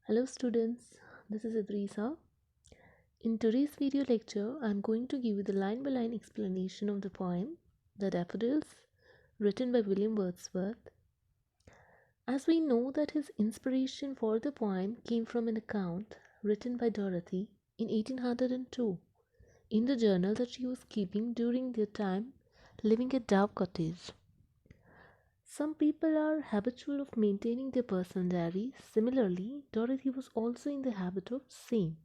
Hello students, this is Idrisa. In today's video lecture, I am going to give you the line-by-line explanation of the poem The Daffodils, written by William Wordsworth. As we know that his inspiration for the poem came from an account written by Dorothy in 1802 in the journal that she was keeping during their time living at Dove Cottage. Some people are habitual of maintaining their personal diaries. Similarly, Dorothy was also in the habit of same,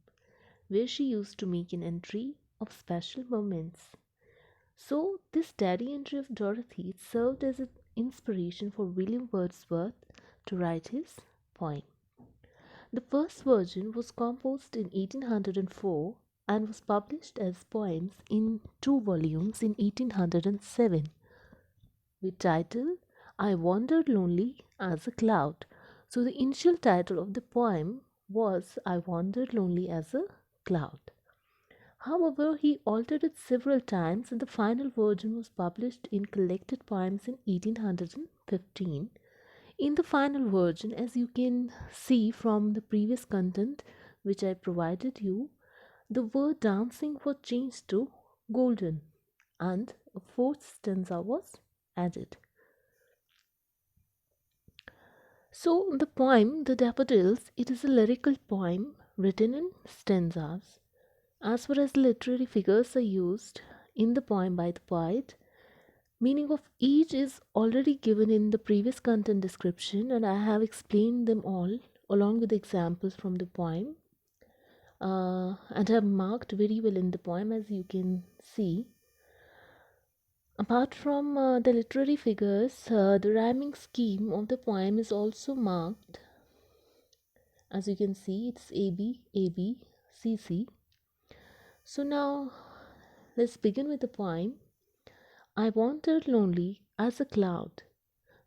where she used to make an entry of special moments. So, this diary entry of Dorothy served as an inspiration for William Wordsworth to write his poem. The first version was composed in 1804 and was published as poems in two volumes in 1807 with title I Wandered Lonely as a Cloud. So the initial title of the poem was I Wandered Lonely as a Cloud. However, he altered it several times and the final version was published in Collected Poems in 1815. In the final version, as you can see from the previous content which I provided you, the word dancing was changed to golden and a fourth stanza was added. So, the poem, The Daffodils, it is a lyrical poem written in stanzas. As far as literary figures are used in the poem by the poet, meaning of each is already given in the previous content description, and I have explained them all along with the examples from the poem, and have marked very well in the poem as you can see. Apart from the literary figures, the rhyming scheme of the poem is also marked. As you can see, it's AB, AB, CC. So now let's begin with the poem. I wandered lonely as a cloud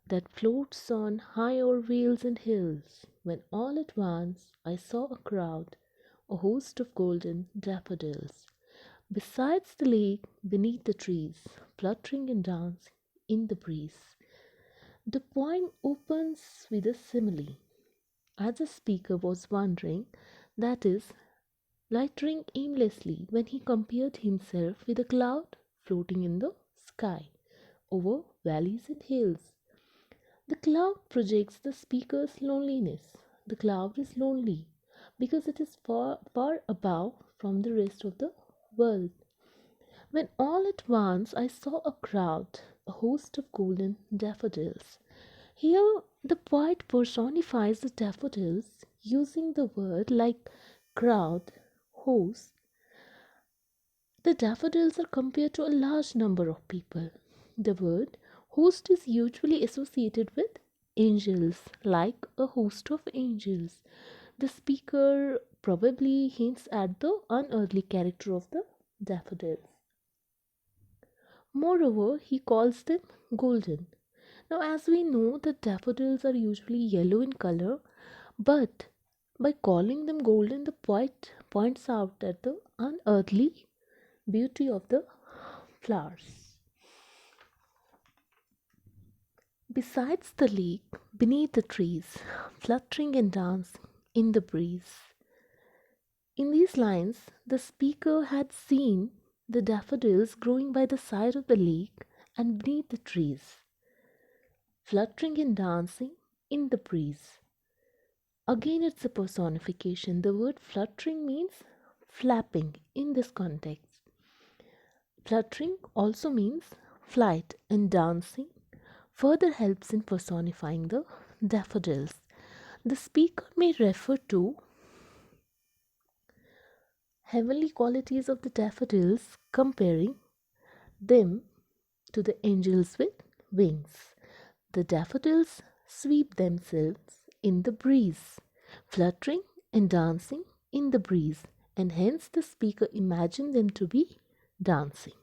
that floats on high o'er vales and hills, when all at once I saw a crowd, a host of golden daffodils, besides the lake, beneath the trees, fluttering and dancing in the breeze. The poem opens with a simile, as the speaker was wondering, that is, loitering aimlessly when he compared himself with a cloud floating in the sky over valleys and hills. The cloud projects the speaker's loneliness. The cloud is lonely because it is far, far above from the rest of the world. When all at once I saw a crowd, a host of golden daffodils. Here the poet personifies the daffodils using the word like crowd, host. The daffodils are compared to a large number of people. The word host is usually associated with angels, like a host of angels. The speaker probably hints at the unearthly character of the daffodils. Moreover, he calls them golden. Now, as we know, the daffodils are usually yellow in color, but by calling them golden, the poet points out at the unearthly beauty of the flowers. Besides the lake, beneath the trees, fluttering and dancing in the breeze. In these lines, the speaker had seen the daffodils growing by the side of the lake and beneath the trees, fluttering and dancing in the breeze. Again, it's a personification. The word fluttering means flapping in this context. Fluttering also means flight, and dancing further helps in personifying the daffodils. The speaker may refer to heavenly qualities of the daffodils, comparing them to the angels with wings. The daffodils sweep themselves in the breeze, fluttering and dancing in the breeze, and hence the speaker imagined them to be dancing.